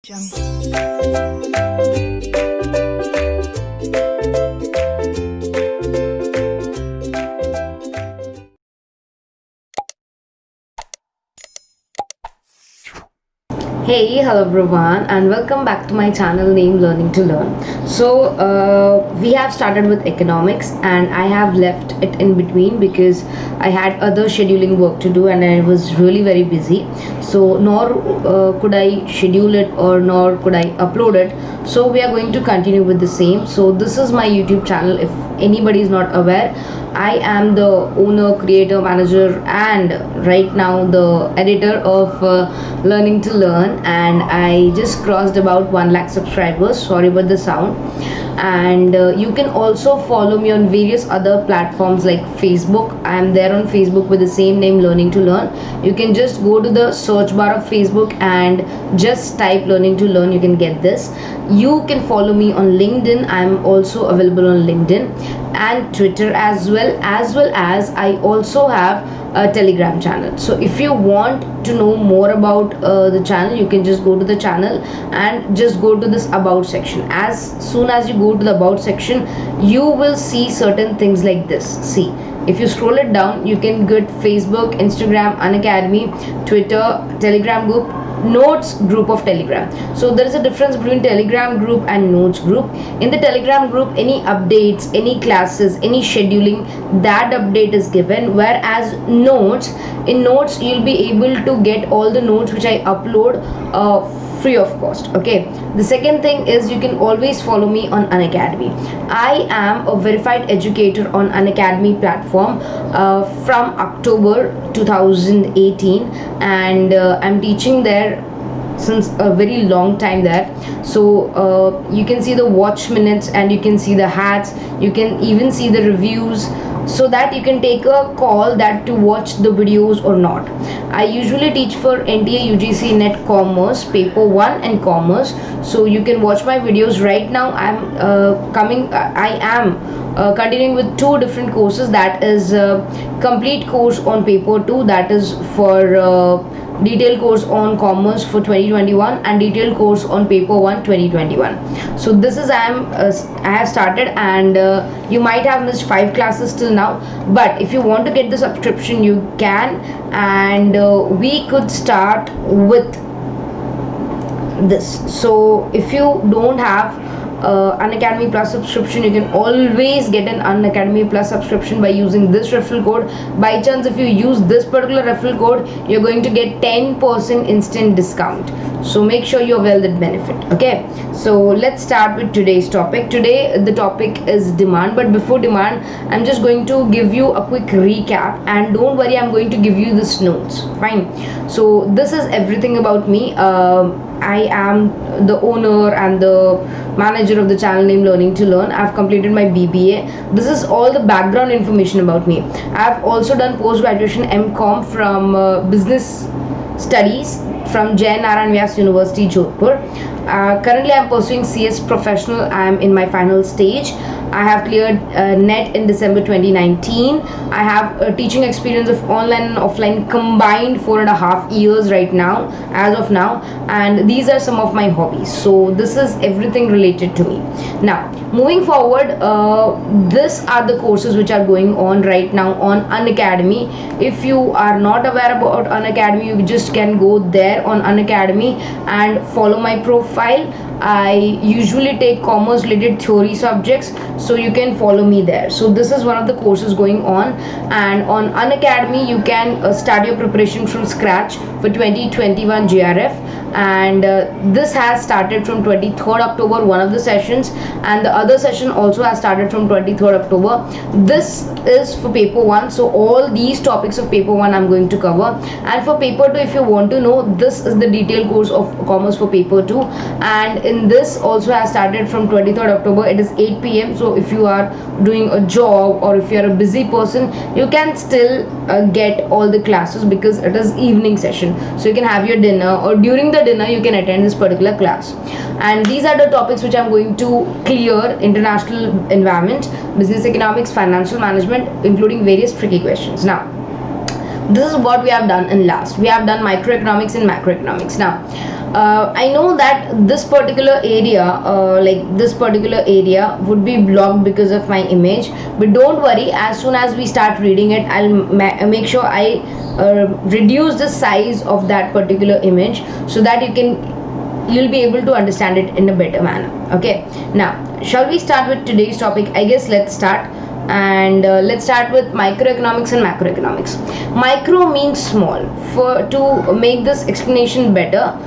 Hey, hello everyone, and welcome back to my channel named Learning to Learn. We have started with economics, and I have left it in between because I had other scheduling work to do, and I was really very busy. So, nor could I schedule it, or nor could I upload it. So, we are going to continue with the same. So, this is my YouTube channel. If anybody is not aware, I am the owner, creator, manager, and right now the editor of Learning to Learn. And I just crossed about 1 lakh subscribers. Sorry about the sound. And you can also follow me on various other platforms like Facebook. I am there on Facebook with the same name, Learning to Learn. You can just go to the search bar of Facebook and just type Learning to Learn. You can get this. You can follow me on LinkedIn. I am also available on LinkedIn and Twitter as I also have a Telegram channel. So if you want to know more about the channel, you can just go to the channel and just go to this about section. As soon as you go to the about section, you will see certain things like this. See, if you scroll it down, you can get Facebook, Instagram, Unacademy, Twitter, Telegram group, notes group of Telegram. So there is a difference between Telegram group and notes group. In the Telegram group, any updates, any classes, any scheduling, that update is given, whereas notes, in notes you'll be able to get all the notes which I upload free of cost. Okay, the second thing is you can always follow me on Unacademy. I am a verified educator on Unacademy platform from October 2018, and I'm teaching there since a very long time there. So you can see the watch minutes, and you can see the hats, you can even see the reviews, so that you can take a call that to watch the videos or not. I usually teach for NTA UGC Net Commerce paper 1 and commerce, so you can watch my videos. Right now I am continuing with 2 different courses. That is complete course on paper 2, that is for detailed course on commerce for 2021, and detailed course on paper 1 2021. So this is I have started, and you might have missed 5 classes till now, but if you want to get the subscription, you can, and we could start with this. So if you don't have Unacademy Plus subscription, you can always get an Unacademy Plus subscription by using this referral code. By chance, if you use this particular referral code, you're going to get 10% instant discount. So make sure you avail that benefit. Okay, so let's start with today's topic. Today the topic is demand, but before demand, I'm just going to give you a quick recap, and don't worry, I'm going to give you this notes. Fine. So this is everything about me. I am the owner and the manager of the channel named Learning to Learn. I've completed my BBA. This is all the background information about me. I've also done post-graduation MCom from Business Studies from Jain Narayan Vyas University, Jodhpur. Currently, I'm pursuing CS Professional. I'm in my final stage. I have cleared NET in December 2019. I have a teaching experience of online and offline combined 4.5 years right now, as of now, and these are some of my hobbies. So this is everything related to me. Now, moving forward, these are the courses which are going on right now on Unacademy. If you are not aware about Unacademy, you just can go there on Unacademy and follow my profile. I usually take commerce related theory subjects, so you can follow me there. So this is one of the courses going on, and on Unacademy you can start your preparation from scratch for 2021 JRF, and this has started from 23rd October, one of the sessions, and the other session also has started from 23rd October. This is for paper 1, so all these topics of paper 1 I'm going to cover, and for paper 2, if you want to know, this is the detailed course of commerce for paper 2, and in this also has started from 23rd October. It is 8 p.m. So if you are doing a job, or if you are a busy person, you can still get all the classes, because it is evening session, so you can have your dinner, or during the dinner you can attend this particular class. And these are the topics which I'm going to clear: international environment, business economics, financial management, including various tricky questions. Now, this is what we have done in last. We have done microeconomics and macroeconomics. Now, I know that this particular area, this particular area would be blocked because of my image, but don't worry, as soon as we start reading it, I'll make sure I reduce the size of that particular image so that you'll be able to understand it in a better manner. Okay, now shall we start with today's topic? I guess let's start. And let's start with microeconomics and macroeconomics. Micro means small. For to make this explanation better,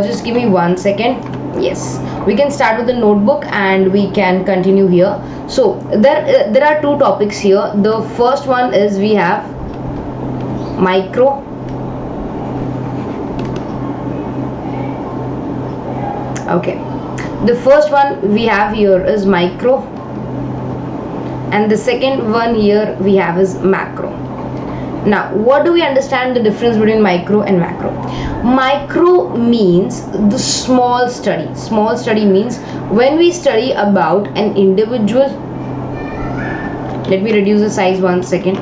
just give me 1 second. Yes, we can start with the notebook and we can continue here. So there are two topics here. The first one is we have micro. Okay, the first one we have here is micro, and the second one here we have is macro. Now, what do we understand the difference between micro and macro? Micro means the small study. Small study means when we study about an individual. Let me reduce the size 1 second.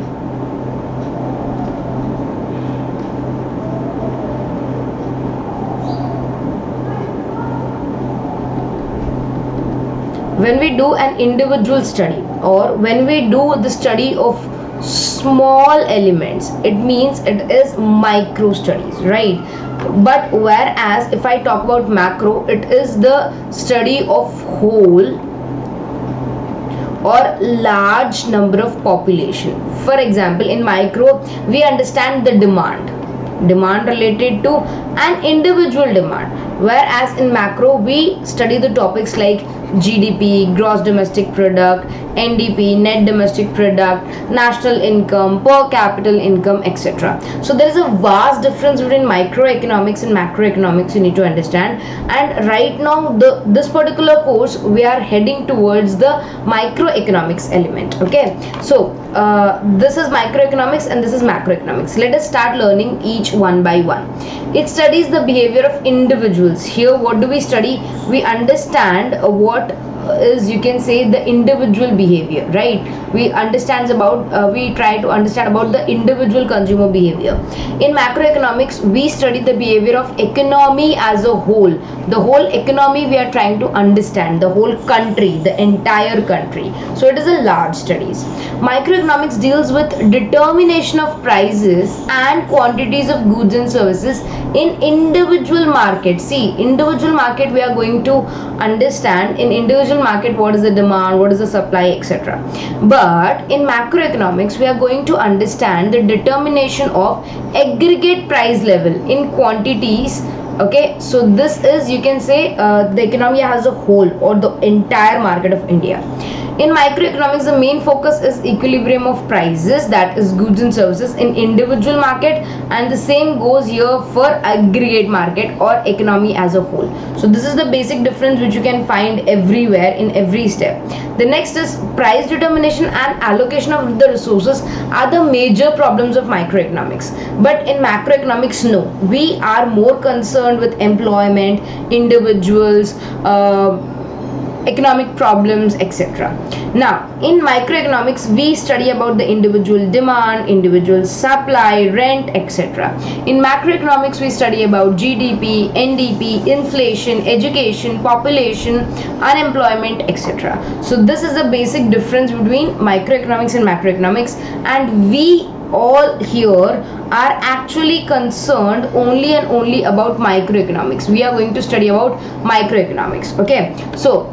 When we do an individual study, or when we do the study of small elements, it means it is micro studies, right? But whereas if I talk about macro, it is the study of whole or large number of population. For example, in micro we understand the demand related to an individual demand, whereas in macro we study the topics like GDP, gross domestic product, NDP, net domestic product, national income, per capita income, etc. So there is a vast difference between microeconomics and macroeconomics, you need to understand. And right now this particular course we are heading towards the microeconomics element. Okay, so this is microeconomics and this is macroeconomics. Let us start learning each one by one. It studies the behavior of individuals. Here what do we study? We understand what is, you can say, the individual behavior, right? We try to understand about the individual consumer behavior. In macroeconomics we study the behavior of economy as a whole. The whole economy we are trying to understand, the whole country, the entire country. So it is a large studies. Microeconomics deals with determination of prices and quantities of goods and services in individual market. See, individual market we are going to understand. In individual market, what is the demand, what is the supply, etc. But in macroeconomics we are going to understand the determination of aggregate price level in quantities. Okay, so this is, you can say, the economy as a whole or the entire market of India. In microeconomics the main focus is equilibrium of prices, that is goods and services, in individual market, and the same goes here for aggregate market or economy as a whole. So this is the basic difference which you can find everywhere in every step. The next is price determination and allocation of the resources are the major problems of microeconomics. But in macroeconomics, no, we are more concerned with employment, individuals, economic problems, etc. Now in microeconomics we study about the individual demand, individual supply, rent, etc. In macroeconomics we study about GDP, NDP, inflation, education, population, unemployment, etc. So this is the basic difference between microeconomics and macroeconomics, and we all here are actually concerned only and only about microeconomics. We are going to study about microeconomics. Okay, so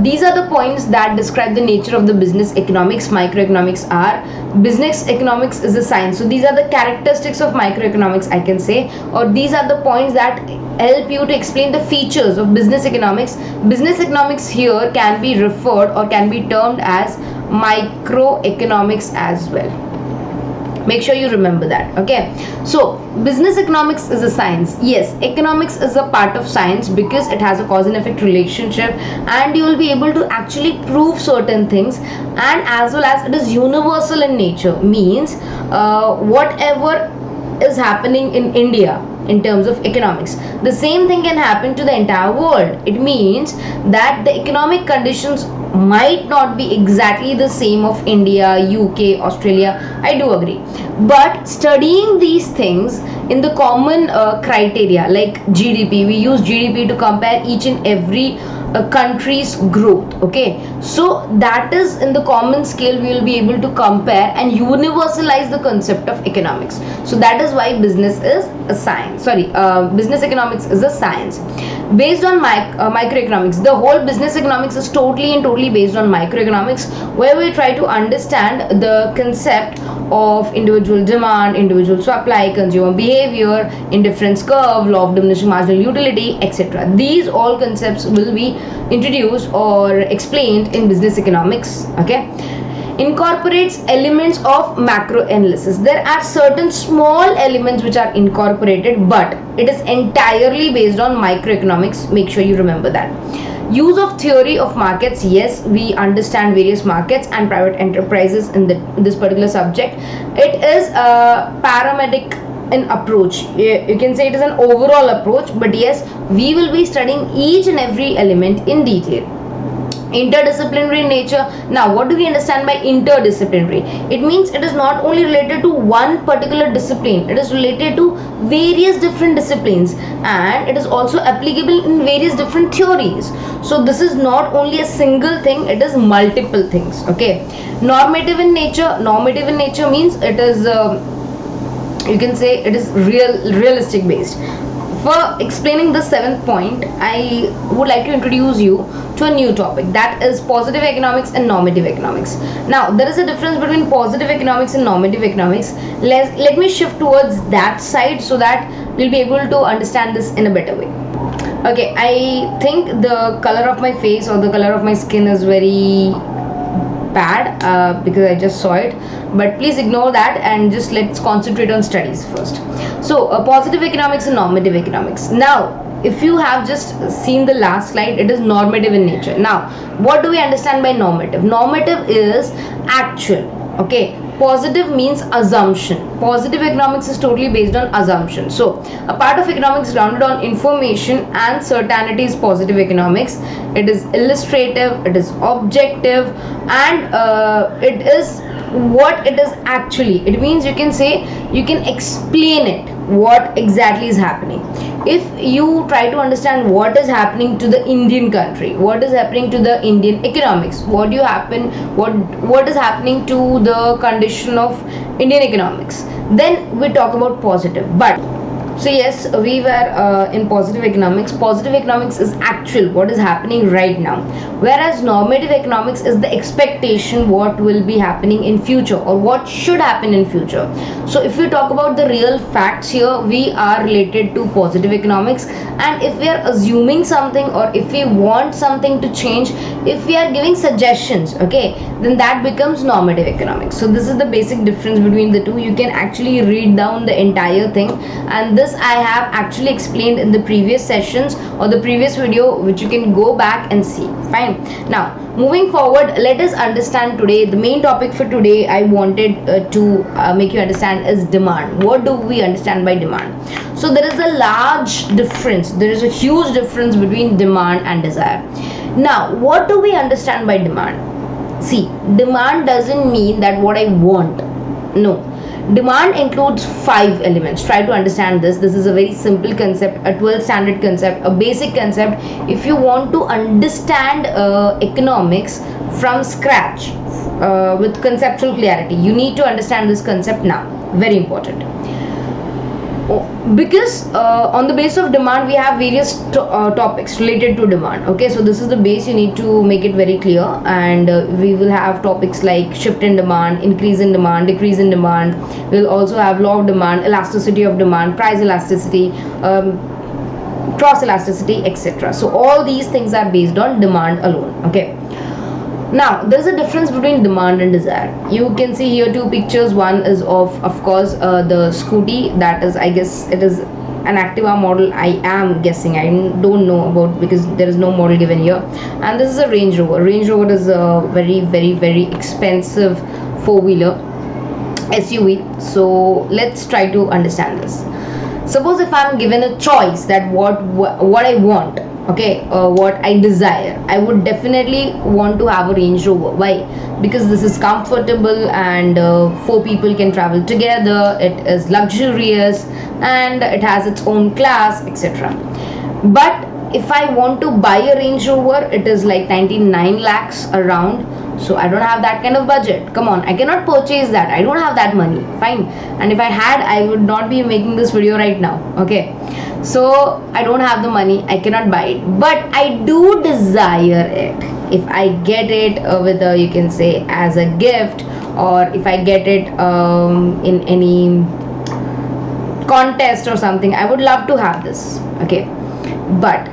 these are the points that describe the nature of the business economics. Microeconomics are, business economics is a science. So these are the characteristics of microeconomics, I can say, or these are the points that help you to explain the features of business economics. Business economics here can be referred or can be termed as microeconomics as well. Make sure you remember that. Okay, so business economics is a science. Yes, economics is a part of science because it has a cause and effect relationship, and you will be able to actually prove certain things, and as well as it is universal in nature, means whatever is happening in India in terms of economics, the same thing can happen to the entire world. It means that the economic conditions might not be exactly the same of India, UK, Australia. I do agree. But studying these things in the common criteria like GDP, we use GDP to compare each and every country's growth. Okay, so that is in the common scale we will be able to compare and universalize the concept of economics. So that is why business is a science. Sorry, business economics is a science based on microeconomics. The whole business economics is totally and totally based on microeconomics, where we try to understand the concept of individual demand, individual supply, consumer behavior, indifference curve, law of diminishing marginal utility, etc. These all concepts will be introduced or explained in business economics. Okay, incorporates elements of macro analysis. There are certain small elements which are incorporated, but it is entirely based on microeconomics. Make sure you remember that. Use of theory of markets. Yes, we understand various markets and private enterprises in this particular subject. It is a paramedic in approach. You can say it is an overall approach, but yes, we will be studying each and every element in detail. Interdisciplinary nature. Now, what do we understand by interdisciplinary? It means it is not only related to one particular discipline, it is related to various different disciplines, and it is also applicable in various different theories. So this is not only a single thing, it is multiple things. Okay, normative in nature. Normative in nature means it is you can say it is realistic based. For explaining the seventh point, I would like to introduce you to a new topic, that is positive economics and normative economics. Now, there is a difference between positive economics and normative economics. Let me shift towards that side so that we'll be able to understand this in a better way. Okay, I think the color of my face or the color of my skin is very bad because I just saw it, but please ignore that and just let's concentrate on studies first. So positive economics and normative economics. Now, if you have just seen the last slide, it is normative in nature. Now, what do we understand by normative? Normative is actual. Okay, positive means assumption. Positive economics is totally based on assumption. So a part of economics grounded on information and certainty is positive economics. It is illustrative, it is objective, and it is what it is actually. It means you can say you can explain it what exactly is happening. If you try to understand what is happening to the Indian country, what is happening to the Indian economics, what is happening to the condition of Indian economics, then we talk about positive. But so yes, we were in positive economics. Positive economics is actual, what is happening right now, whereas normative economics is the expectation what will be happening in future or what should happen in future. So if we talk about the real facts here, we are related to positive economics, and if we are assuming something or if we want something to change, if we are giving suggestions, okay, then that becomes normative economics. So this is the basic difference between the two. You can actually read down the entire thing, and this I have actually explained in the previous sessions or the previous video, which you can go back and see. Fine. Now, moving forward, let us understand today the main topic for today. I wanted to make you understand is demand. What do we understand by demand? So there is a large difference, there is a huge difference between demand and desire. Now, what do we understand by demand? See, demand doesn't mean that what I want. No, demand includes 5 elements. Try to understand this. This is a very simple concept, a 12th standard concept, a basic concept. If you want to understand economics from scratch with conceptual clarity, you need to understand this concept now. Very important. Because on the base of demand we have various topics related to demand. Okay, so this is the base, you need to make it very clear, and we will have topics like shift in demand, increase in demand, decrease in demand. We'll also have law of demand, elasticity of demand, price elasticity, cross elasticity, etc. So all these things are based on demand alone. Okay, now there's a difference between demand and desire. You can see here 2 pictures. One is of course the scooty, that is, I guess it is an Activa model, I am guessing, I don't know about because there is no model given here. And this is a Range Rover. Range Rover is a very expensive 4-wheeler SUV. So let's try to understand this. Suppose if I'm given a choice that what I want, okay, what I desire, I would definitely want to have a Range Rover. Why? Because this is comfortable and four people can travel together. It is luxurious and it has its own class, etc. But if I want to buy a Range Rover, it is like 99 lakhs around. So I don't have that kind of budget. Come on, I cannot purchase that. I don't have that money. Fine. And if I had, I would not be making this video right now. Okay. So I don't have the money. I cannot buy it. But I do desire it. If I get it with a, you can say, as a gift, or if I get it in any contest or something, I would love to have this. Okay. But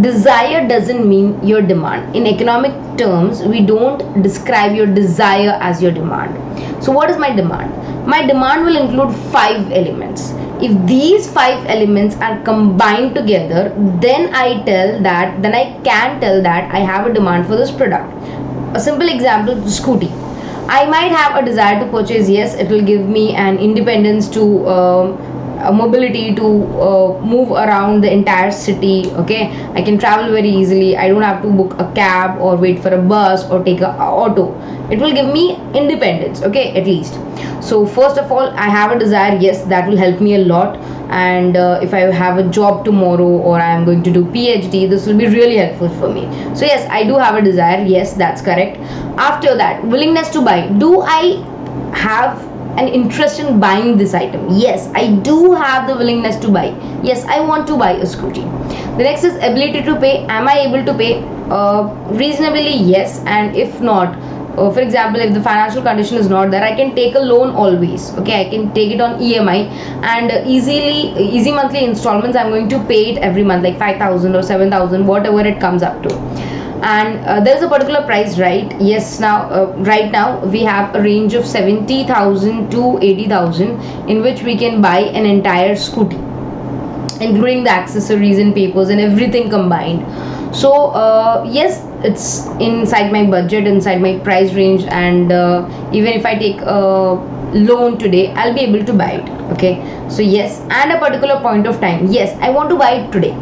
desire doesn't mean your demand. In economic terms, we don't describe your desire as your demand. So what is my demand? My demand will include 5 elements. If these 5 elements are combined together, then I can tell that I have a demand for this product. A simple example, scooty. I might have a desire to purchase. Yes, it will give me an independence to a mobility to move around the entire city. Okay, I can travel very easily. I don't have to book a cab or wait for a bus or take a auto. It will give me independence, okay, at least. So first of all, I have a desire. Yes, that will help me a lot. And if I have a job tomorrow or I am going to do PhD, this will be really helpful for me. So yes, I do have a desire. Yes, that's correct. After that, willingness to buy. Do I have an interest in buying this item? Yes, I do have the willingness to buy. Yes, I want to buy a scooty. The next is ability to pay. Am I able to pay? Reasonably, yes. And if not, for example, if the financial condition is not there, I can take a loan always. Okay, I can take it on EMI and easy monthly installments. I'm going to pay it every month, like 5,000 or 7,000, whatever it comes up to. And there's a particular price, right? Yes, now right now we have a range of 70,000 to 80,000 in which we can buy an entire scooty, including the accessories and papers and everything combined. So yes, it's inside my budget, inside my price range, and even if I take a loan today, I'll be able to buy it. Okay, so yes, and a particular point of time, yes, I want to buy it today.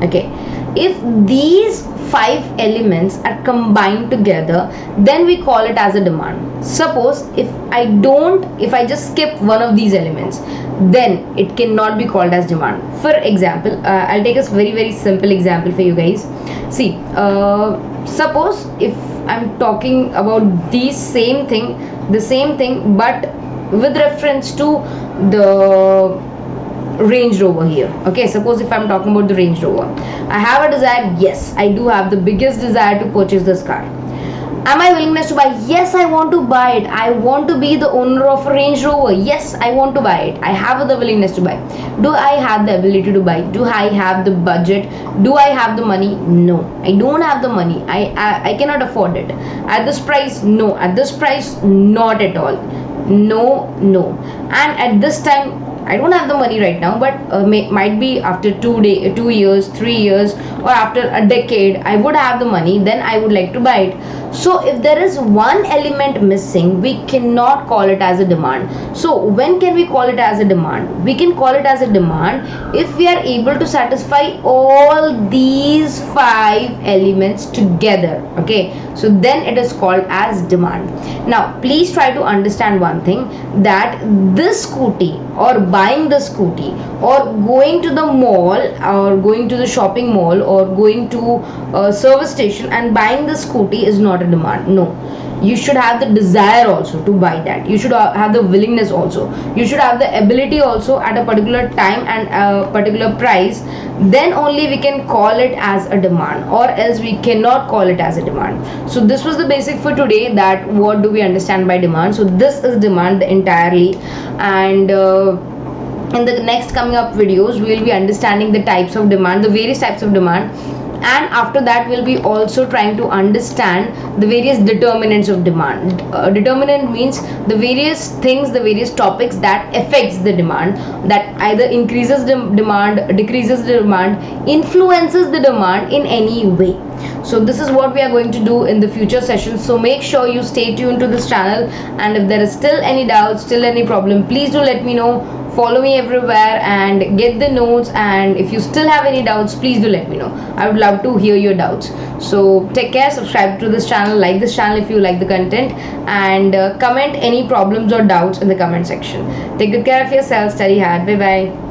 Okay, if these 5 elements are combined together, then we call it as a demand. Suppose if I just skip one of these elements, then it cannot be called as demand. For example, I'll take a very simple example for you guys. See, suppose if I'm talking about the same thing, but with reference to the Range Rover here. Okay, suppose if I'm talking about the Range Rover, I have a desire. Yes, I do have the biggest desire to purchase this car. Am I willingness to buy? Yes, I want to buy it. I want to be the owner of a Range Rover. Yes, I want to buy it. I have the willingness to buy. Do I have the ability to buy? Do I have the budget? Do I have the money? No, I don't have the money. I cannot afford it. At this price, no. At this price, not at all. No. And at this time, I don't have the money right now, but might be after 2 years, 3 years, or after a decade, I would have the money. Then I would like to buy it. So if there is one element missing, we cannot call it as a demand. So when can we call it as a demand? We can call it as a demand if we are able to satisfy all these 5 elements together. Okay, so then it is called as demand. Now please try to understand one thing, that this scooty or buying the scooty or going to the mall or going to the shopping mall or going to a service station and buying the scooty is not a demand. No, you should have the desire also to buy that. You should have the willingness also. You should have the ability also at a particular time and a particular price. Then only we can call it as a demand, or else we cannot call it as a demand. So this was the basic for today, that what do we understand by demand. So this is demand entirely, and in the next coming up videos we will be understanding the types of demand, the various types of demand, and after that we'll be also trying to understand the various determinants of demand. Determinant means the various things, the various topics that affects the demand, that either increases the demand, decreases the demand, influences the demand in any way. So this is what we are going to do in the future sessions. So make sure you stay tuned to this channel, and if there is still any doubt, still any problem, please do let me know. Follow me everywhere and get the notes, and if you still have any doubts, please do let me know. I would love to hear your doubts. So take care, subscribe to this channel, like this channel if you like the content, and comment any problems or doubts in the comment section. Take good care of yourself, study hard, bye bye.